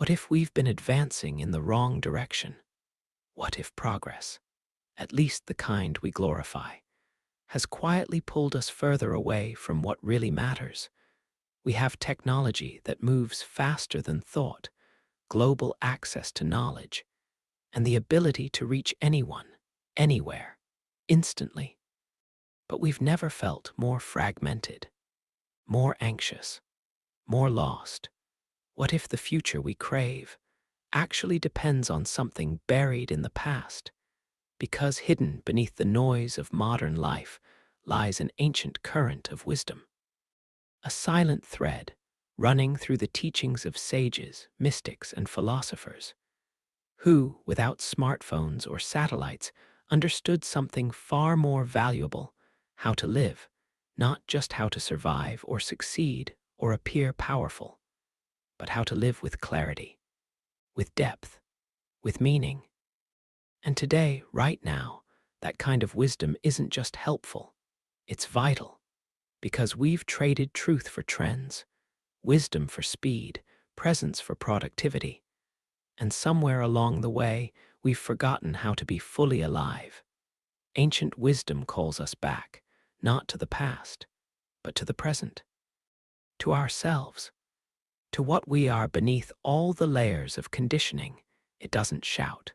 What if we've been advancing in the wrong direction? What if progress, at least the kind we glorify, has quietly pulled us further away from what really matters? We have technology that moves faster than thought, global access to knowledge, and the ability to reach anyone, anywhere, instantly. But we've never felt more fragmented, more anxious, more lost. What if the future we crave actually depends on something buried in the past? Because hidden beneath the noise of modern life lies an ancient current of wisdom, a silent thread running through the teachings of sages, mystics, and philosophers, who, without smartphones or satellites, understood something far more valuable: how to live, not just how to survive or succeed or appear powerful, but how to live with clarity, with depth, with meaning. And today, right now, that kind of wisdom isn't just helpful, it's vital, because we've traded truth for trends, wisdom for speed, presence for productivity, and somewhere along the way, we've forgotten how to be fully alive. Ancient wisdom calls us back, not to the past, but to the present, to ourselves, to what we are beneath all the layers of conditioning. It doesn't shout.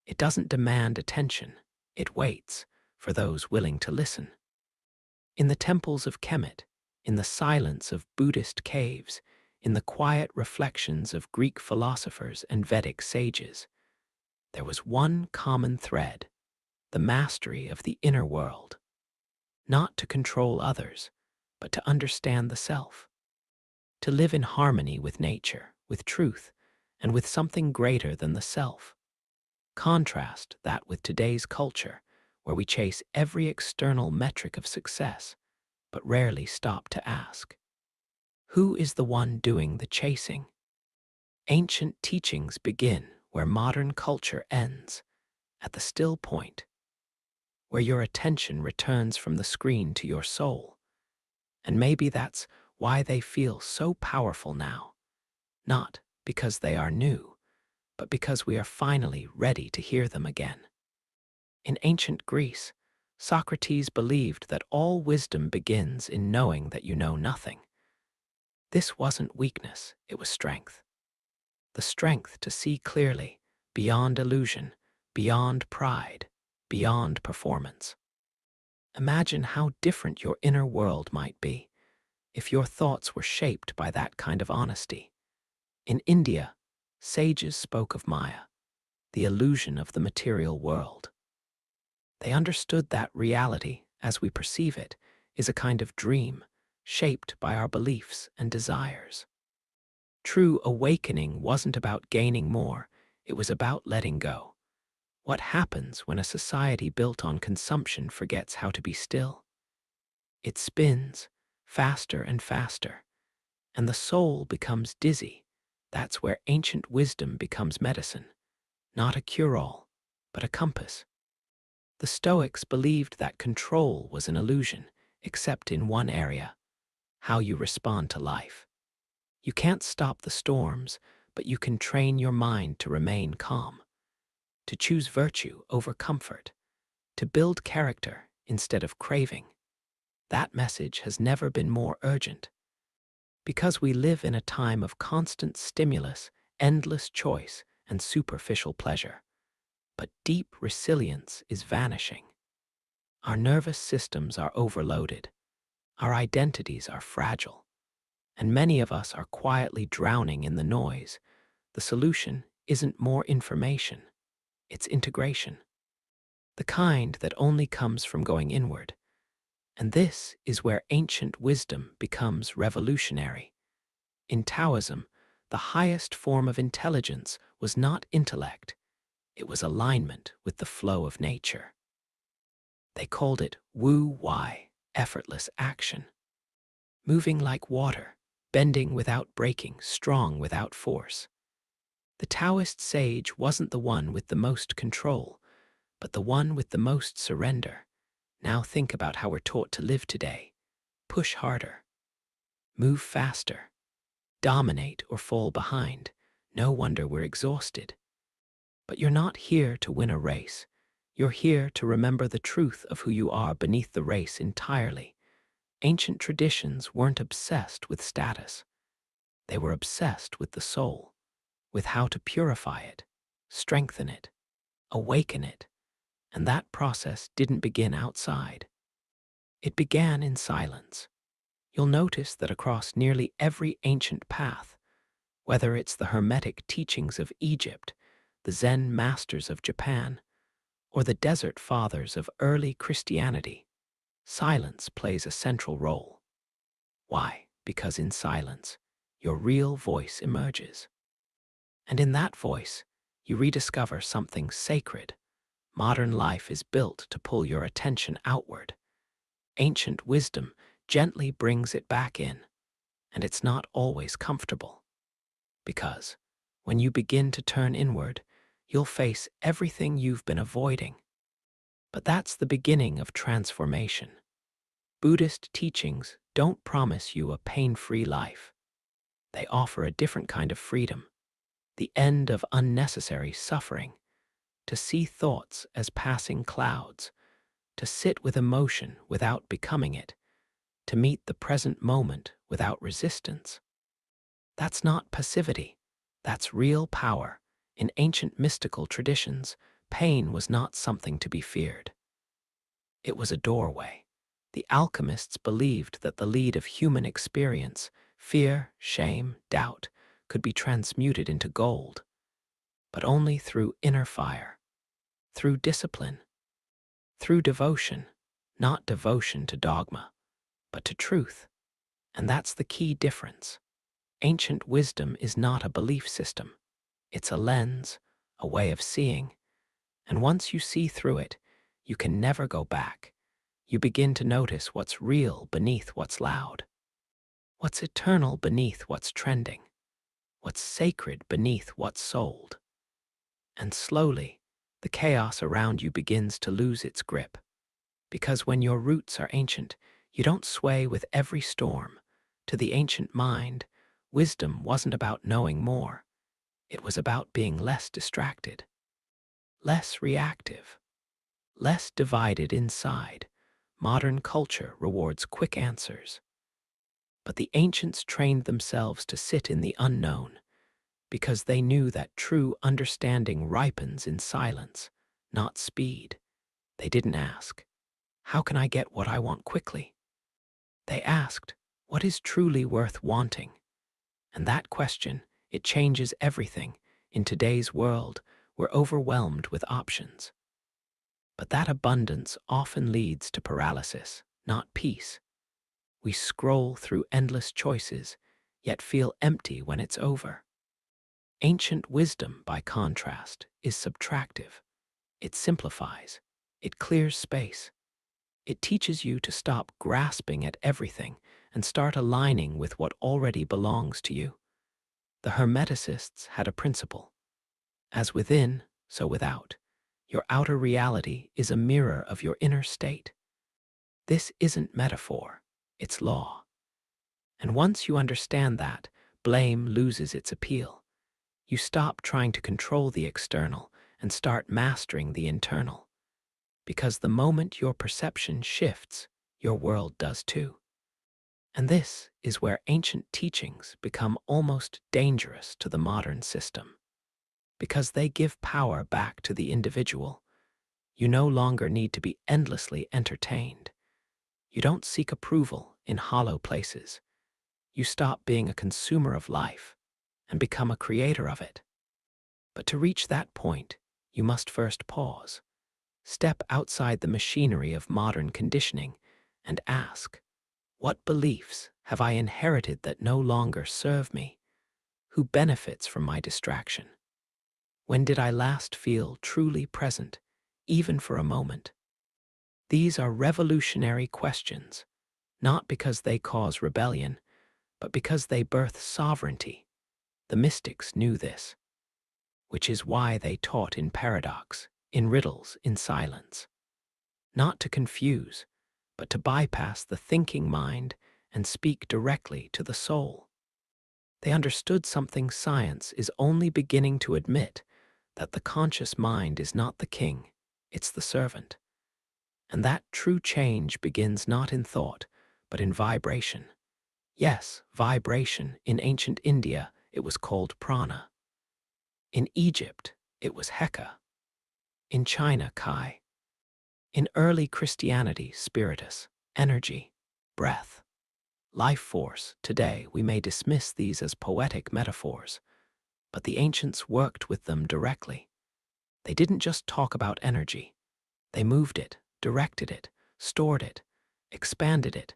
It doesn't demand attention. It waits for those willing to listen. In the temples of Kemet, in the silence of Buddhist caves, in the quiet reflections of Greek philosophers and Vedic sages, there was one common thread: the mastery of the inner world. Not to control others, but to understand the self. To live in harmony with nature, with truth, and with something greater than the self. Contrast that with today's culture, where we chase every external metric of success, but rarely stop to ask, who is the one doing the chasing? Ancient teachings begin where modern culture ends, at the still point, where your attention returns from the screen to your soul. And maybe that's why they feel so powerful now, not because they are new, but because we are finally ready to hear them again. In ancient Greece, Socrates believed that all wisdom begins in knowing that you know nothing. This wasn't weakness, it was strength. The strength to see clearly, beyond illusion, beyond pride, beyond performance. Imagine how different your inner world might be if your thoughts were shaped by that kind of honesty. In India, sages spoke of Maya, the illusion of the material world. They understood that reality, as we perceive it, is a kind of dream shaped by our beliefs and desires. True awakening wasn't about gaining more, it was about letting go. What happens when a society built on consumption forgets how to be still? It spins, faster and faster, and the soul becomes dizzy. That's where ancient wisdom becomes medicine, not a cure-all, but a compass. The Stoics believed that control was an illusion, except in one area: how you respond to life. You can't stop the storms, but you can train your mind to remain calm, to choose virtue over comfort, to build character instead of craving. That message has never been more urgent. Because we live in a time of constant stimulus, endless choice, and superficial pleasure. But deep resilience is vanishing. Our nervous systems are overloaded. Our identities are fragile. And many of us are quietly drowning in the noise. The solution isn't more information, it's integration. The kind that only comes from going inward. And this is where ancient wisdom becomes revolutionary. In Taoism, the highest form of intelligence was not intellect, it was alignment with the flow of nature. They called it wu-wei, effortless action. Moving like water, bending without breaking, strong without force. The Taoist sage wasn't the one with the most control, but the one with the most surrender. Now think about how we're taught to live today. Push harder, move faster, dominate or fall behind, No wonder we're exhausted. But you're not here to win a race. You're here to remember the truth of who you are beneath the race entirely. Ancient traditions weren't obsessed with status. They were obsessed with the soul, with how to purify it, strengthen it, awaken it. And that process didn't begin outside. It began in silence. You'll notice that across nearly every ancient path, whether it's the Hermetic teachings of Egypt, the Zen masters of Japan, or the desert fathers of early Christianity, silence plays a central role. Why? Because in silence, your real voice emerges. And in that voice, you rediscover something sacred. Modern life is built to pull your attention outward. Ancient wisdom gently brings it back in, and it's not always comfortable. Because when you begin to turn inward, you'll face everything you've been avoiding. But that's the beginning of transformation. Buddhist teachings don't promise you a pain-free life. They offer a different kind of freedom, the end of unnecessary suffering, to see thoughts as passing clouds, to sit with emotion without becoming it, to meet the present moment without resistance. That's not passivity. That's real power. In ancient mystical traditions, pain was not something to be feared. It was a doorway. The alchemists believed that the lead of human experience, fear, shame, doubt, could be transmuted into gold, but only through inner fire, through discipline, through devotion, not devotion to dogma, but to truth. And that's the key difference. Ancient wisdom is not a belief system. It's a lens, a way of seeing. And once you see through it, you can never go back. You begin to notice what's real beneath what's loud, what's eternal beneath what's trending, what's sacred beneath what's sold. And slowly, the chaos around you begins to lose its grip. Because when your roots are ancient, you don't sway with every storm. To the ancient mind, wisdom wasn't about knowing more. It was about being less distracted, less reactive, less divided inside. Modern culture rewards quick answers. But the ancients trained themselves to sit in the unknown because they knew that true understanding ripens in silence, not speed. They didn't ask, "How can I get what I want quickly?" They asked, "What is truly worth wanting?" And that question, it changes everything. In today's world, we're overwhelmed with options. But that abundance often leads to paralysis, not peace. We scroll through endless choices, yet feel empty when it's over. Ancient wisdom, by contrast, is subtractive. It simplifies. It clears space. It teaches you to stop grasping at everything and start aligning with what already belongs to you. The Hermeticists had a principle. As within, so without. Your outer reality is a mirror of your inner state. This isn't metaphor, it's law. And once you understand that, blame loses its appeal. You stop trying to control the external and start mastering the internal. Because the moment your perception shifts, your world does too. And this is where ancient teachings become almost dangerous to the modern system. Because they give power back to the individual. You no longer need to be endlessly entertained. You don't seek approval in hollow places. You stop being a consumer of life and become a creator of it. But to reach that point, you must first pause. Step outside the machinery of modern conditioning and ask, what beliefs have I inherited that no longer serve me? Who benefits from my distraction? When did I last feel truly present, even for a moment? These are revolutionary questions, not because they cause rebellion, but because they birth sovereignty. The mystics knew this, which is why they taught in paradox, in riddles, in silence. Not to confuse, but to bypass the thinking mind and speak directly to the soul. They understood something science is only beginning to admit, that the conscious mind is not the king, it's the servant. And that true change begins not in thought, but in vibration. Yes, vibration. In ancient India, it was called prana. In Egypt, it was heka. In China, kai. In early Christianity, spiritus, energy, breath, life force. Today, we may dismiss these as poetic metaphors, but the ancients worked with them directly. They didn't just talk about energy. They moved it, directed it, stored it, expanded it,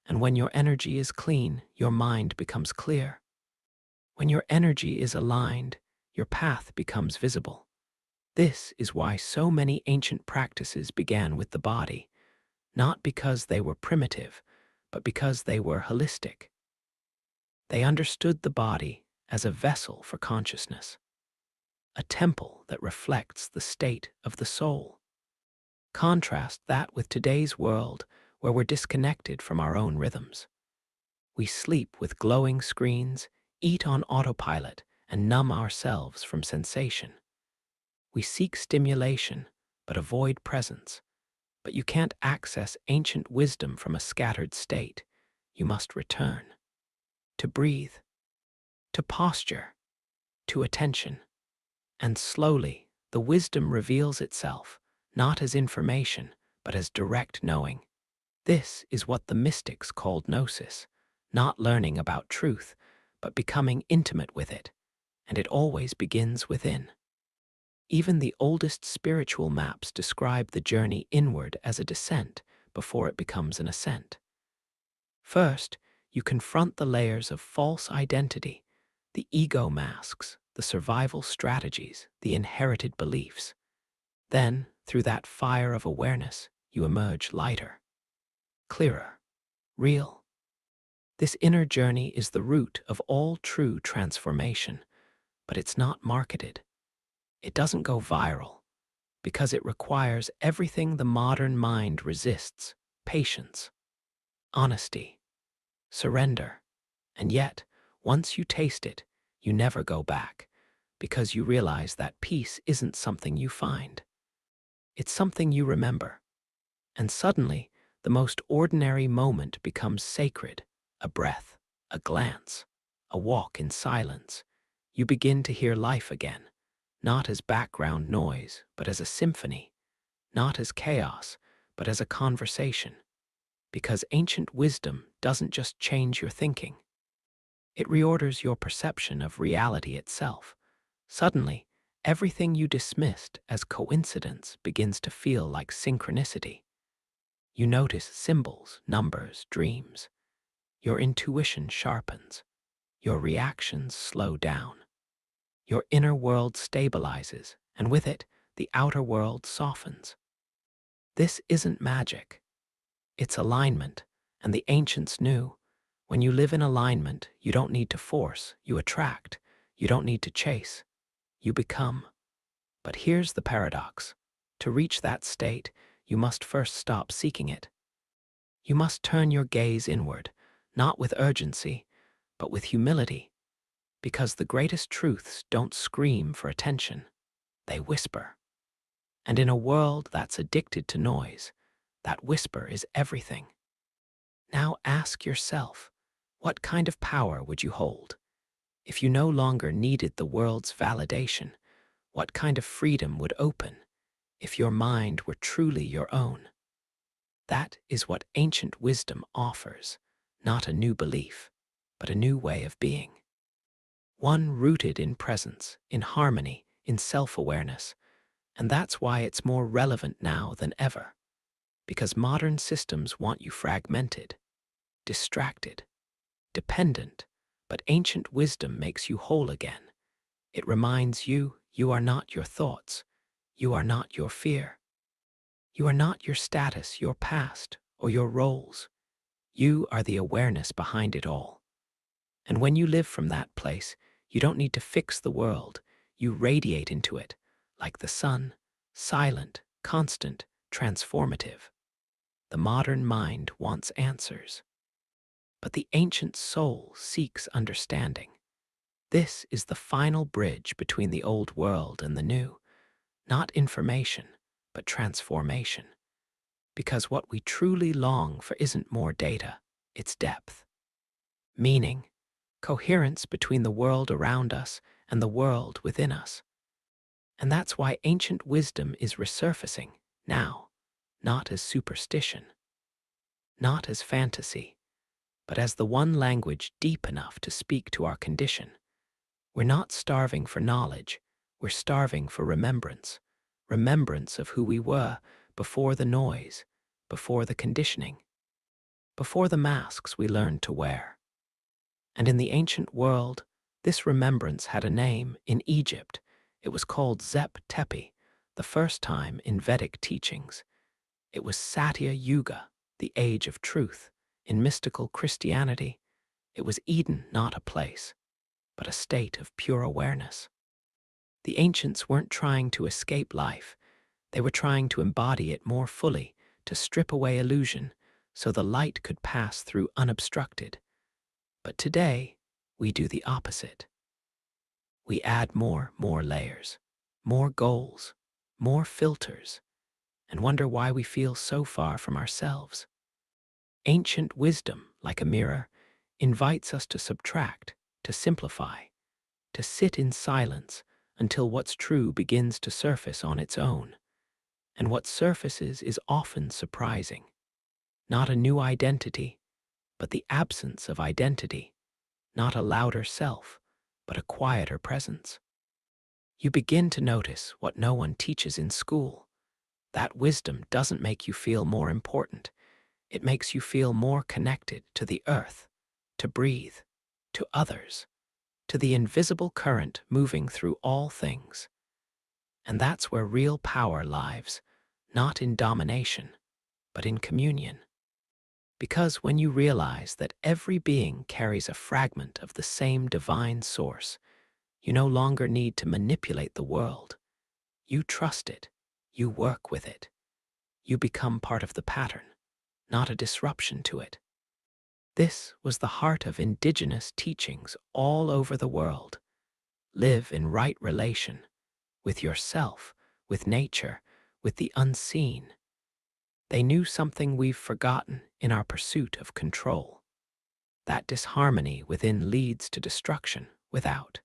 and when your energy is clean, your mind becomes clear. When your energy is aligned, your path becomes visible. This is why so many ancient practices began with the body, not because they were primitive, but because they were holistic. They understood the body as a vessel for consciousness, a temple that reflects the state of the soul. Contrast that with today's world, where we're disconnected from our own rhythms. We sleep with glowing screens, eat on autopilot, and numb ourselves from sensation. We seek stimulation, but avoid presence. But you can't access ancient wisdom from a scattered state. You must return. To breathe, to posture, to attention. And slowly, the wisdom reveals itself, not as information, but as direct knowing. This is what the mystics called gnosis, not learning about truth, but becoming intimate with it, and it always begins within. Even the oldest spiritual maps describe the journey inward as a descent before it becomes an ascent. First, you confront the layers of false identity, the ego masks, the survival strategies, the inherited beliefs. Then, through that fire of awareness, you emerge lighter, clearer, real. This inner journey is the root of all true transformation, but it's not marketed. It doesn't go viral, because it requires everything the modern mind resists: patience, honesty, surrender. And yet, once you taste it, you never go back, because you realize that peace isn't something you find. It's something you remember. And suddenly, the most ordinary moment becomes sacred: a breath, a glance, a walk in silence. You begin to hear life again, not as background noise, but as a symphony, not as chaos, but as a conversation. Because ancient wisdom doesn't just change your thinking, it reorders your perception of reality itself. Suddenly, everything you dismissed as coincidence begins to feel like synchronicity. You notice symbols, numbers, dreams. Your intuition sharpens. Your reactions slow down. Your inner world stabilizes, and with it, the outer world softens. This isn't magic. It's alignment, and the ancients knew. When you live in alignment, you don't need to force, you attract. You don't need to chase, you become. But here's the paradox. To reach that state, you must first stop seeking it. You must turn your gaze inward, not with urgency, but with humility, because the greatest truths don't scream for attention, they whisper. And in a world that's addicted to noise, that whisper is everything. Now ask yourself, what kind of power would you hold? If you no longer needed the world's validation, what kind of freedom would open if your mind were truly your own? That is what ancient wisdom offers, not a new belief, but a new way of being. One rooted in presence, in harmony, in self-awareness. And that's why it's more relevant now than ever. Because modern systems want you fragmented, distracted, dependent, but ancient wisdom makes you whole again. It reminds you, you are not your thoughts. You are not your fear. You are not your status, your past, or your roles. You are the awareness behind it all. And when you live from that place, you don't need to fix the world. You radiate into it, like the sun, silent, constant, transformative. The modern mind wants answers, but the ancient soul seeks understanding. This is the final bridge between the old world and the new, not information, but transformation. Because what we truly long for isn't more data, it's depth, meaning, coherence between the world around us and the world within us. And that's why ancient wisdom is resurfacing now, not as superstition, not as fantasy, but as the one language deep enough to speak to our condition. We're not starving for knowledge, we're starving for remembrance, remembrance of who we were before the noise, before the conditioning, before the masks we learned to wear. And in the ancient world, this remembrance had a name. In Egypt, it was called Zep Tepi, the first time in Vedic teachings. It was Satya Yuga, the age of truth. In mystical Christianity, it was Eden, not a place, but a state of pure awareness. The ancients weren't trying to escape life, they were trying to embody it more fully, to strip away illusion, so the light could pass through unobstructed. But today, we do the opposite. We add more layers, more goals, more filters, and wonder why we feel so far from ourselves. Ancient wisdom, like a mirror, invites us to subtract, to simplify, to sit in silence until what's true begins to surface on its own. And what surfaces is often surprising. Not a new identity, but the absence of identity. Not a louder self, but a quieter presence. You begin to notice what no one teaches in school. That wisdom doesn't make you feel more important. It makes you feel more connected to the earth, to breathe, to others, to the invisible current moving through all things. And that's where real power lies, not in domination, but in communion. Because when you realize that every being carries a fragment of the same divine source, you no longer need to manipulate the world. You trust it. You work with it. You become part of the pattern, not a disruption to it. This was the heart of indigenous teachings all over the world. Live in right relation with yourself, with nature, with the unseen. They knew something we've forgotten in our pursuit of control. That disharmony within leads to destruction without.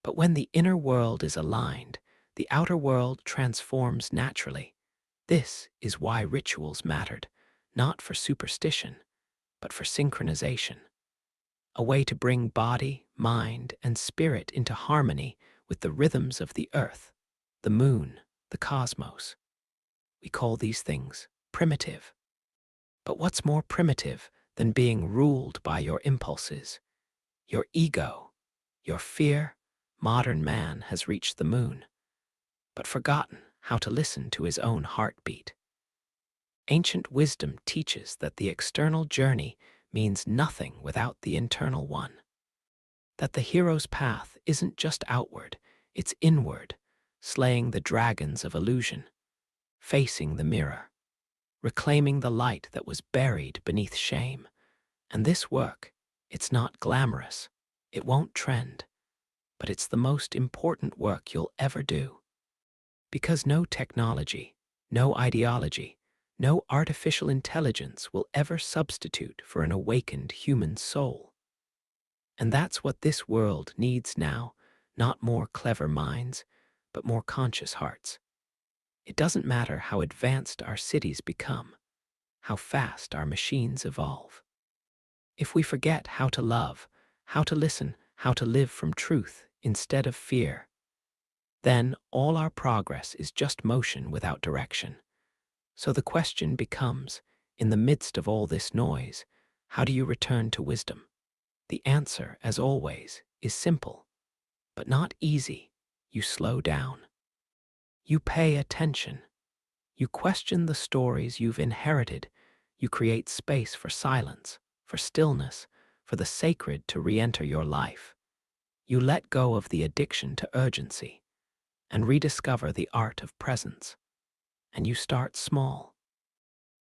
But when the inner world is aligned, the outer world transforms naturally. This is why rituals mattered, not for superstition, but for synchronization. A way to bring body, mind, and spirit into harmony with the rhythms of the earth, the moon, the cosmos. We call these things primitive. But what's more primitive than being ruled by your impulses, your ego, your fear? Modern man has reached the moon, but forgotten how to listen to his own heartbeat. Ancient wisdom teaches that the external journey means nothing without the internal one. That the hero's path isn't just outward, it's inward, slaying the dragons of illusion, facing the mirror, reclaiming the light that was buried beneath shame. And this work, it's not glamorous, it won't trend, but it's the most important work you'll ever do. Because no technology, no ideology, no artificial intelligence will ever substitute for an awakened human soul. And that's what this world needs now, not more clever minds, but more conscious hearts. It doesn't matter how advanced our cities become, how fast our machines evolve. If we forget how to love, how to listen, how to live from truth instead of fear, then all our progress is just motion without direction. So the question becomes, in the midst of all this noise, how do you return to wisdom? The answer, as always, is simple, but not easy. You slow down. You pay attention. You question the stories you've inherited. You create space for silence, for stillness, for the sacred to re-enter your life. You let go of the addiction to urgency and rediscover the art of presence. And you start small.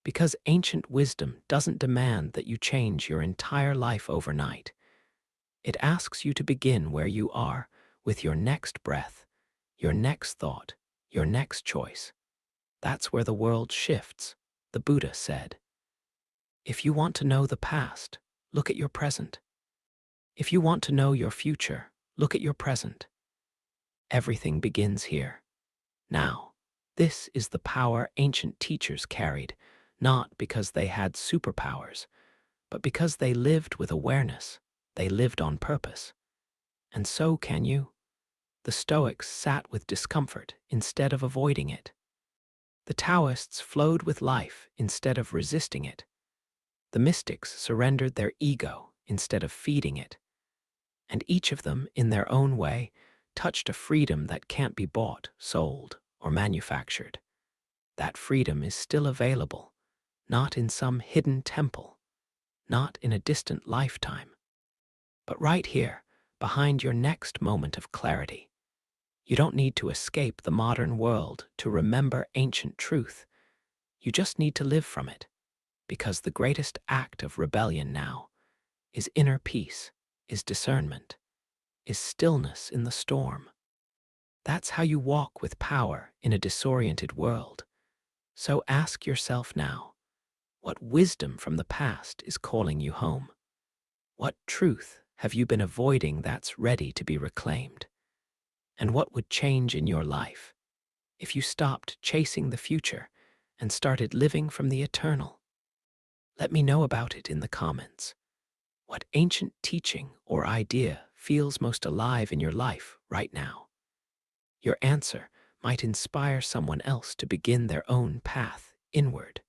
Because ancient wisdom doesn't demand that you change your entire life overnight. It asks you to begin where you are, with your next breath, your next thought, your next choice. That's where the world shifts, the Buddha said. If you want to know the past, look at your present. If you want to know your future, look at your present. Everything begins here. Now, this is the power ancient teachers carried, not because they had superpowers, but because they lived with awareness. They lived on purpose. And so can you. The Stoics sat with discomfort instead of avoiding it. The Taoists flowed with life instead of resisting it. The mystics surrendered their ego instead of feeding it. And each of them, in their own way, touched a freedom that can't be bought, sold, or manufactured. That freedom is still available, not in some hidden temple, not in a distant lifetime, but right here, behind your next moment of clarity. You don't need to escape the modern world to remember ancient truth. You just need to live from it, because the greatest act of rebellion now is inner peace, is discernment, is stillness in the storm. That's how you walk with power in a disoriented world. So ask yourself now, what wisdom from the past is calling you home? What truth have you been avoiding that's ready to be reclaimed? And what would change in your life if you stopped chasing the future and started living from the eternal? Let me know about it in the comments. What ancient teaching or idea feels most alive in your life right now? Your answer might inspire someone else to begin their own path inward.